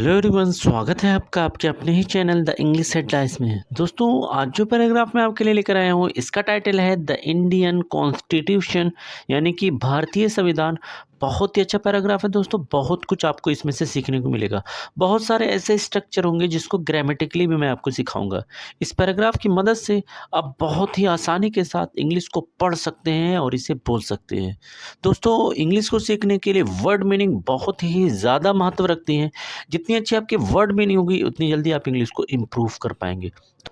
Hello everyone, स्वागत है आपका आपके अपने ही चैनल द इंग्लिश हेडलाइंस में। दोस्तों, आज जो पैराग्राफ मैं आपके लिए लेकर आया हूँ, इसका टाइटल है द इंडियन कॉन्स्टिट्यूशन, यानी कि भारतीय संविधान। बहुत ही अच्छा पैराग्राफ है दोस्तों, बहुत कुछ आपको इसमें से सीखने को मिलेगा। बहुत सारे ऐसे स्ट्रक्चर होंगे जिसको ग्रामेटिकली भी मैं आपको सिखाऊंगा। इस पैराग्राफ की मदद से आप बहुत ही आसानी के साथ इंग्लिश को पढ़ सकते हैं और इसे बोल सकते हैं। दोस्तों, इंग्लिश को सीखने के लिए वर्ड मीनिंग बहुत ही ज़्यादा महत्व रखती हैं। जितनी अच्छी आपकी वर्ड मीनिंग होगी उतनी जल्दी आप इंग्लिश को इम्प्रूव कर पाएंगे।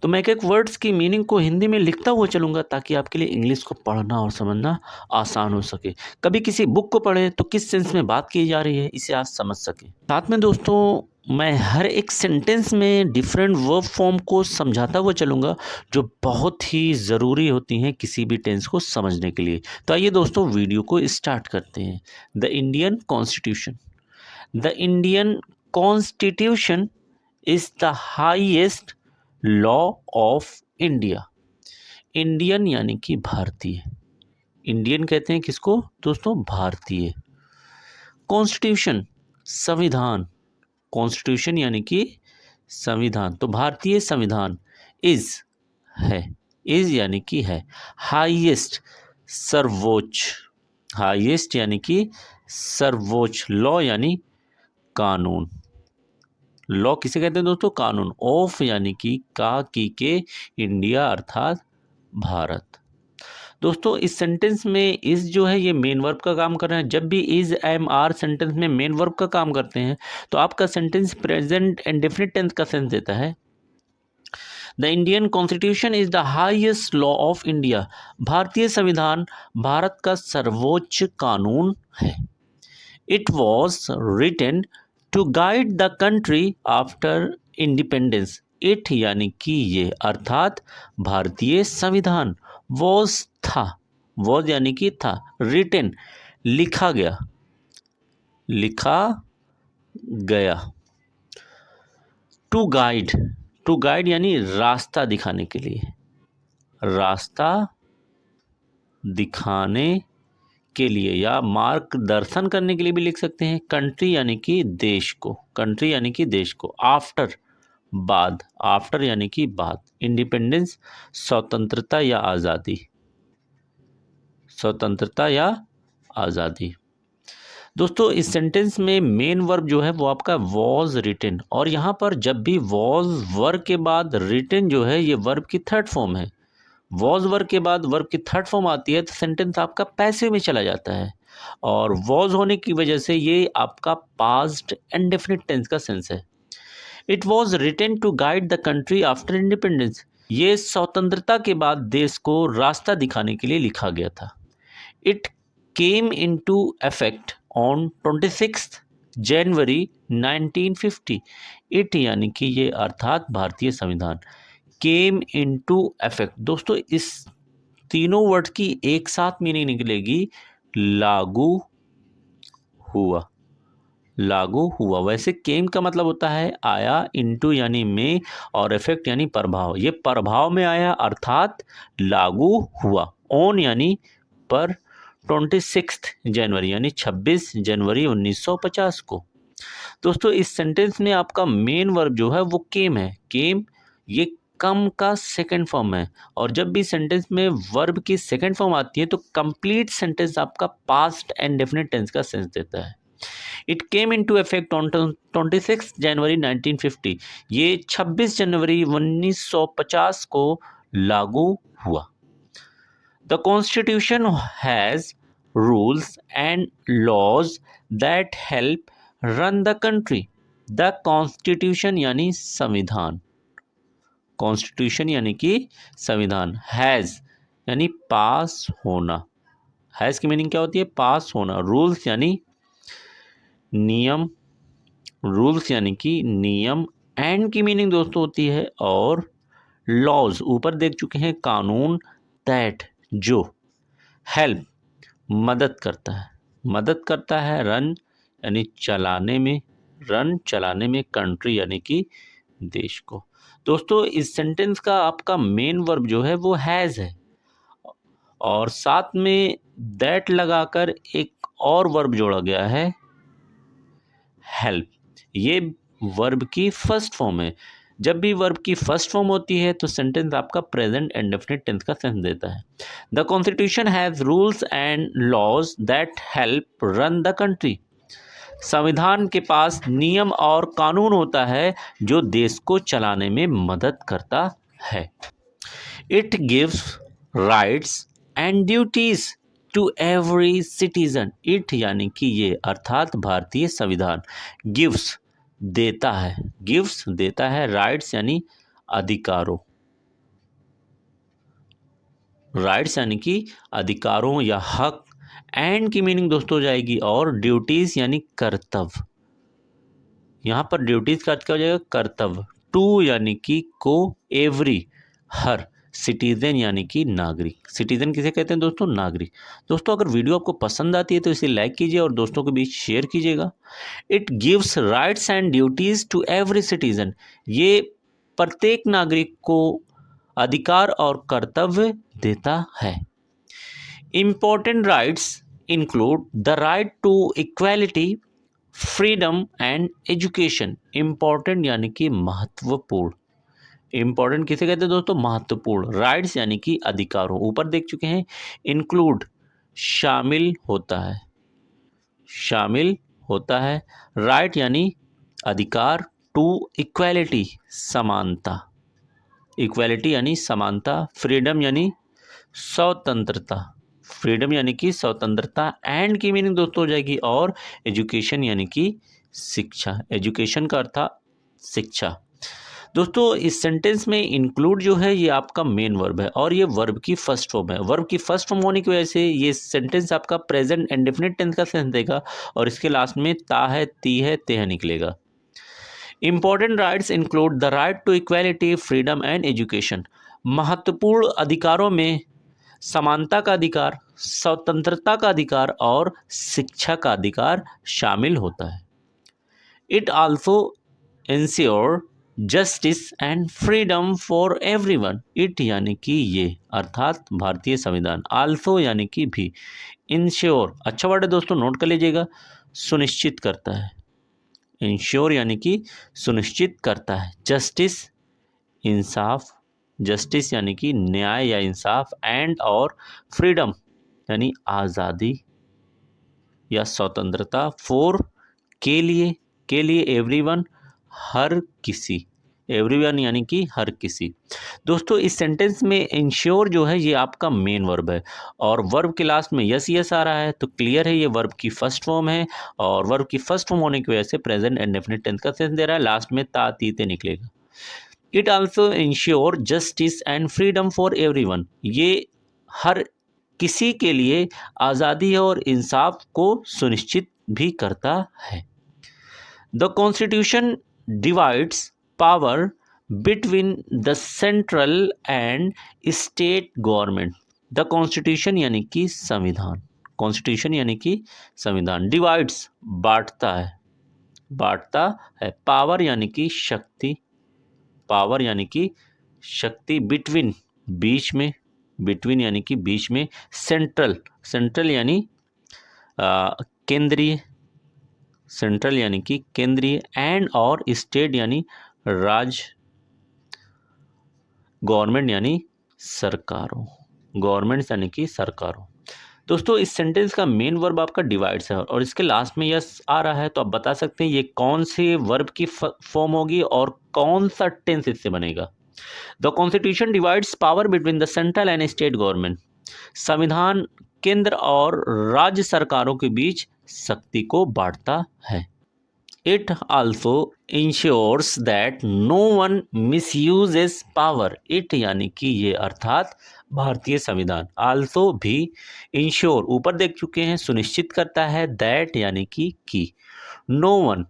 तो मैं एक वर्ड्स की मीनिंग को हिंदी में लिखता हुआ चलूंगा ताकि आपके लिए इंग्लिश को पढ़ना और समझना आसान हो सके। कभी किसी बुक को पढ़ें तो किस सेंस में बात की जा रही है इसे आप समझ सकें। साथ में दोस्तों, मैं हर एक सेंटेंस में डिफरेंट वर्ब फॉर्म को समझाता हुआ चलूंगा जो बहुत ही ज़रूरी होती हैं किसी भी टेंस को समझने के लिए। तो आइए दोस्तों, वीडियो को स्टार्ट करते हैं। The Indian constitution. The Indian Constitution is the highest law of India. Indian यानी कि भारतीय। इंडियन कहते हैं किसको दोस्तों? भारतीय। कॉन्स्टिट्यूशन, संविधान। कॉन्स्टिट्यूशन यानी कि संविधान, तो भारतीय संविधान। इज है, इज यानी कि है। हाईएस्ट, सर्वोच्च। हाईएस्ट यानी कि सर्वोच्च। लॉ यानी कानून। लॉ किसे कहते हैं दोस्तों? कानून। ऑफ यानी कि का, की के, इंडिया अर्थात भारत। दोस्तों, इस सेंटेंस में इज जो है ये मेन वर्ब का काम कर रहा है। जब भी इज, एम, आर सेंटेंस में मेन वर्ब का काम करते हैं तो आपका sentence present and definite tense का सेंस देता है। The Indian constitution is the highest law of India. भारतीय संविधान भारत का सर्वोच्च कानून है। It was written to guide the country after independence. It यानी कि ये, अर्थात भारतीय संविधान। वॉज था, वॉज यानी कि था। रिटन लिखा गया, लिखा गया। टू गाइड, टू गाइड यानी रास्ता दिखाने के लिए, रास्ता दिखाने के लिए या मार्गदर्शन करने के लिए भी लिख सकते हैं। कंट्री यानी कि देश को, कंट्री यानी कि देश को। आफ्टर, बाद। आफ्टर यानी कि बाद। इंडिपेंडेंस, स्वतंत्रता या आज़ादी, स्वतंत्रता या आज़ादी। दोस्तों, इस सेंटेंस में मेन वर्ब जो है वो आपका वॉज रिटन, और यहाँ पर जब भी वॉज वर्ब के बाद रिटन जो है ये वर्ब की थर्ड फॉर्म है। वॉज वर्ब के बाद वर्ब की थर्ड फॉर्म आती है तो सेंटेंस आपका पैसिव में चला जाता है, और वॉज होने की वजह से ये आपका पास्ट इंडेफिनिट टेंस का सेंस है। It was written to guide the country after independence. ये स्वतंत्रता के बाद देश को रास्ता दिखाने के लिए लिखा गया था। It came into effect on 26 January 1950। It यानी कि ये, अर्थात भारतीय संविधान। Came into effect. दोस्तों, इस तीनों वर्ड की एक साथ मीनिंग निकलेगी लागू हुआ, लागू हुआ। वैसे केम का मतलब होता है आया, इनटू यानी में, और इफेक्ट यानी प्रभाव। ये प्रभाव में आया अर्थात लागू हुआ। ऑन यानी पर, 26 जनवरी यानी 26 जनवरी 1950 को। दोस्तों, इस सेंटेंस में आपका मेन वर्ब जो है वो केम है। केम ये कम का सेकंड फॉर्म है, और जब भी सेंटेंस में वर्ब की सेकंड फॉर्म आती है तो कंप्लीट सेंटेंस आपका पास्ट एंड डेफिनेट टेंस का सेंस देता है। It came into effect on 26 जनवरी 1950। ये 26 जनवरी 1950 को लागू हुआ। The constitution has rules and laws that help run the country. The constitution यानी संविधान, कॉन्स्टिट्यूशन यानी कि संविधान। हैज़ यानी पास होना, हैज़ की मीनिंग क्या होती है? पास होना। रूल्स यानी नियम, रूल्स यानी कि नियम। एंड की मीनिंग दोस्तों होती है और। लॉज ऊपर देख चुके हैं, कानून। दैट जो, हेल्प मदद करता है, मदद करता है। रन यानी चलाने में, रन चलाने में। कंट्री यानी कि देश को। दोस्तों, इस सेंटेंस का आपका मेन वर्ब जो है वो हैज़ है, और साथ में दैट लगाकर एक और वर्ब जोड़ा गया है, हेल्प। ये वर्ब की फर्स्ट फॉर्म है। जब भी वर्ब की फर्स्ट फॉर्म होती है तो सेंटेंस आपका प्रेजेंट इंडेफिनिट टेंस का सेंस देता है। The constitution has rules and laws that help run the country. संविधान के पास नियम और कानून होता है जो देश को चलाने में मदद करता है। It gives rights and duties to every citizen. It यानी कि ये अर्थात भारतीय संविधान, गिव्स देता है, गिव्स देता है, राइट्स यानी अधिकारों, राइट्स यानी कि अधिकारों या हक, एंड की मीनिंग दोस्तों हो जाएगी और ड्यूटीज यानी कर्तव्य। यहाँ पर ड्यूटीज का अर्थ क्या हो जाएगा, कर्तव्य। टू यानी कि को, एवरी हर, सिटीजन यानी कि नागरिक। सिटीजन किसे कहते हैं दोस्तों, नागरिक। दोस्तों अगर वीडियो आपको पसंद आती है तो इसे लाइक कीजिए और दोस्तों के बीच शेयर कीजिएगा। It gives rights and duties to every citizen. ये प्रत्येक नागरिक को अधिकार और कर्तव्य देता है। Important rights include the right to equality, freedom and education. Important यानी कि महत्वपूर्ण, इंपॉर्टेंट किसे कहते हैं दोस्तों, महत्वपूर्ण। राइट्स यानी कि अधिकारों, ऊपर देख चुके हैं। इंक्लूड शामिल होता है, शामिल होता है। राइट यानी अधिकार, टू इक्वालिटी समानता, इक्वालिटी यानी समानता। फ्रीडम यानी स्वतंत्रता, फ्रीडम यानी कि स्वतंत्रता। एंड की मीनिंग दोस्तों हो जाएगी और एजुकेशन यानी कि शिक्षा। एजुकेशन का अर्थ शिक्षा। दोस्तों इस सेंटेंस में इंक्लूड जो है ये आपका मेन वर्ब है और ये वर्ब की फर्स्ट फॉर्म है। वर्ब की फर्स्ट फॉर्म होने की वजह से ये सेंटेंस आपका प्रेजेंट इंडेफिनिट टेंस का सेंस देगा और इसके लास्ट में ता है, ती है, ते है निकलेगा। Important rights include the right to equality, freedom and education. महत्वपूर्ण अधिकारों में समानता का अधिकार, स्वतंत्रता का अधिकार और शिक्षा का अधिकार शामिल होता है। It also ensure justice and freedom for everyone. It यानी कि ये अर्थात भारतीय संविधान, आल्सो यानी कि भी, इंश्योर अच्छा वर्ड है दोस्तों, नोट कर लीजिएगा, सुनिश्चित करता है। इंश्योर यानी कि सुनिश्चित करता है। जस्टिस इंसाफ, जस्टिस यानी कि न्याय या इंसाफ। एंड और फ्रीडम यानी आज़ादी या स्वतंत्रता। फॉर के लिए एवरीवन हर किसी, एवरीवन यानी कि हर किसी। दोस्तों इस सेंटेंस में इंश्योर जो है ये आपका मेन वर्ब है और वर्ब के लास्ट में यस यस आ रहा है तो क्लियर है ये वर्ब की फर्स्ट फॉर्म है और वर्ब की फर्स्ट फॉर्म होने की वजह से प्रेजेंट इंडेफिनिट टेंस का सेंस दे रहा है। लास्ट में ता ती ते निकलेगा। It also ensure justice and freedom for everyone. ये हर किसी के लिए आज़ादी और इंसाफ को सुनिश्चित भी करता है। The constitution divides power between the central and state government. The constitution यानी कि संविधान, कॉन्स्टिट्यूशन यानी कि संविधान। डिवाइड्स बांटता है, बांटता है। पावर यानी कि शक्ति, पावर यानी कि शक्ति। बिटवीन बीच में, बिटवीन यानी कि बीच में। सेंट्रल, सेंट्रल यानी केंद्रीय, सेंट्रल यानी कि केंद्रीय। एंड और स्टेट यानी राज्य, गवर्नमेंट यानी सरकारों, गवर्नमेंट यानी कि सरकारों। दोस्तों इस सेंटेंस का मेन वर्ब आपका डिवाइड्स है और इसके लास्ट में यस आ रहा है तो आप बता सकते हैं ये कौन से वर्ब की फॉर्म होगी और कौन सा टेंस इससे बनेगा। The constitution divides power between the central and state government. संविधान केंद्र और राज्य सरकारों के बीच शक्ति को बांटता है। It also ensures that no one misuses power. It यानी कि ये अर्थात भारतीय संविधान, आल्सो भी, इंश्योर ऊपर देख चुके हैं, सुनिश्चित करता है। दैट यानी कि नो वन,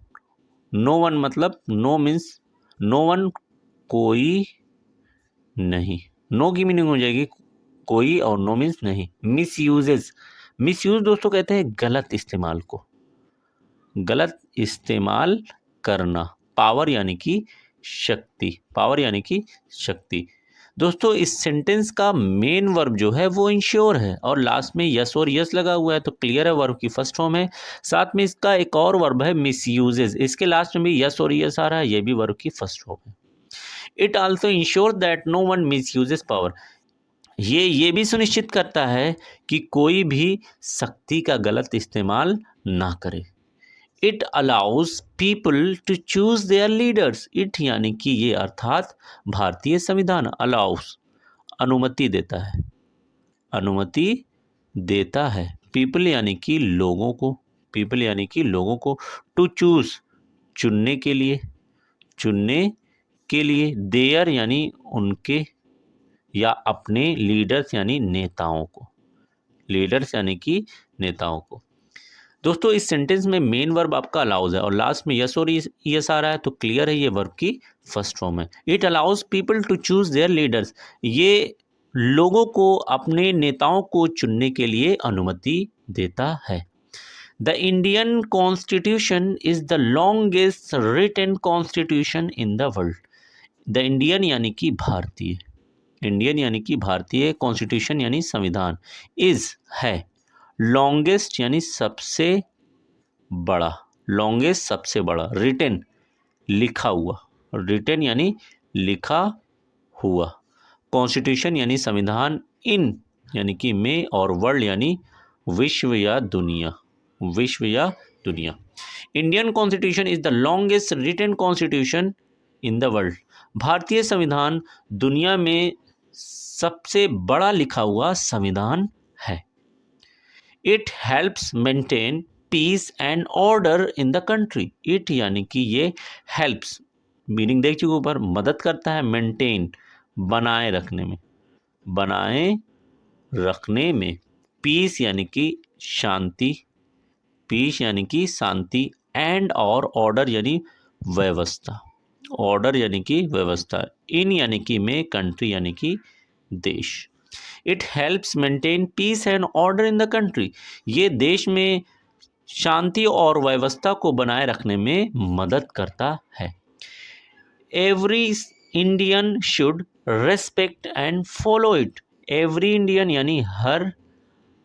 नो वन मतलब नो मीन्स नो वन कोई नहीं, नो की मीनिंग हो जाएगी कोई और नो मीन्स नहीं। मिसयूजेस, मिसयूज दोस्तों कहते हैं गलत इस्तेमाल को, गलत इस्तेमाल करना। पावर यानी कि शक्ति, पावर यानी कि शक्ति। दोस्तों इस सेंटेंस का मेन वर्ब जो है वो इंश्योर है और लास्ट में यस और यस लगा हुआ है, तो क्लियर है वर्ब की फर्स्ट फॉर्म है। साथ में इसका एक और वर्ब है मिसयूजेस, इसके लास्ट में भी यस और यस आ रहा है, ये भी वर्ब की फर्स्ट फॉर्म है। It also ensure that no one misuses power, ये भी सुनिश्चित करता है कि कोई भी शक्ति का गलत इस्तेमाल ना करे। It allows people to choose their leaders, it यानी कि ये अर्थात भारतीय संविधान, अलाउस अनुमति देता है, अनुमति देता है पीपल यानी कि लोगों को, पीपल यानी कि लोगों को, टू चूज चुनने के लिए, चुनने के लिए, देयर यानी उनके या अपने, लीडर्स यानी नेताओं को, लीडर्स यानी कि नेताओं को। दोस्तों इस सेंटेंस में मेन वर्ब आपका अलाउज है और लास्ट में यस और यस आ रहा है, तो क्लियर है ये वर्ब की फर्स्ट फॉर्म है। It allows people to choose their leaders, ये लोगों को अपने नेताओं को चुनने के लिए अनुमति देता है। The Indian constitution is the longest written constitution in the world, the Indian यानी कि भारतीय, इंडियन यानी कि भारतीय, कॉन्स्टिट्यूशन यानी संविधान, इज है, लॉन्गेस्ट यानी सबसे बड़ा, लॉन्गेस्ट सबसे बड़ा, रिटन लिखा हुआ, रिटन यानी लिखा हुआ, कॉन्स्टिट्यूशन यानी संविधान, इन यानी कि में, और वर्ल्ड यानी विश्व या दुनिया, विश्व या दुनिया। Indian constitution is the longest written constitution in the world, भारतीय संविधान दुनिया में सबसे बड़ा लिखा हुआ संविधान है। It helps maintain piece and order in the country, it यानी कि ये हेल्प्स, मीनिंग देख चुके ऊपर, मदद करता है, मेंटेन बनाए रखने में, बनाए रखने में, पीस यानी कि शांति, पीस यानी कि शांति, एंड और ऑर्डर यानी व्यवस्था, ऑर्डर यानी कि व्यवस्था, इन यानी कि में, कंट्री यानी कि देश। It helps maintain piece and order in the country, ये देश में शांति और व्यवस्था को बनाए रखने में मदद करता है। Every Indian should respect and follow it, every Indian यानी हर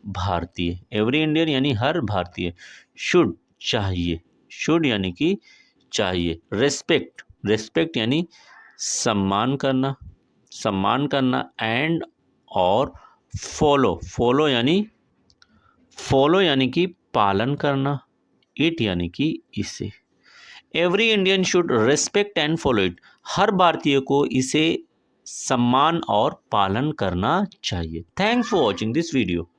भारतीय, एवरी इंडियन यानी हर भारतीय, शुड चाहिए, शुड यानी कि चाहिए, रेस्पेक्ट, रेस्पेक्ट यानी सम्मान करना, सम्मान करना, एंड और फॉलो, फॉलो यानी कि पालन करना, इट यानी कि इसे। Every Indian should respect and follow it, हर भारतीय को इसे सम्मान और पालन करना चाहिए। Thanks for watching this video.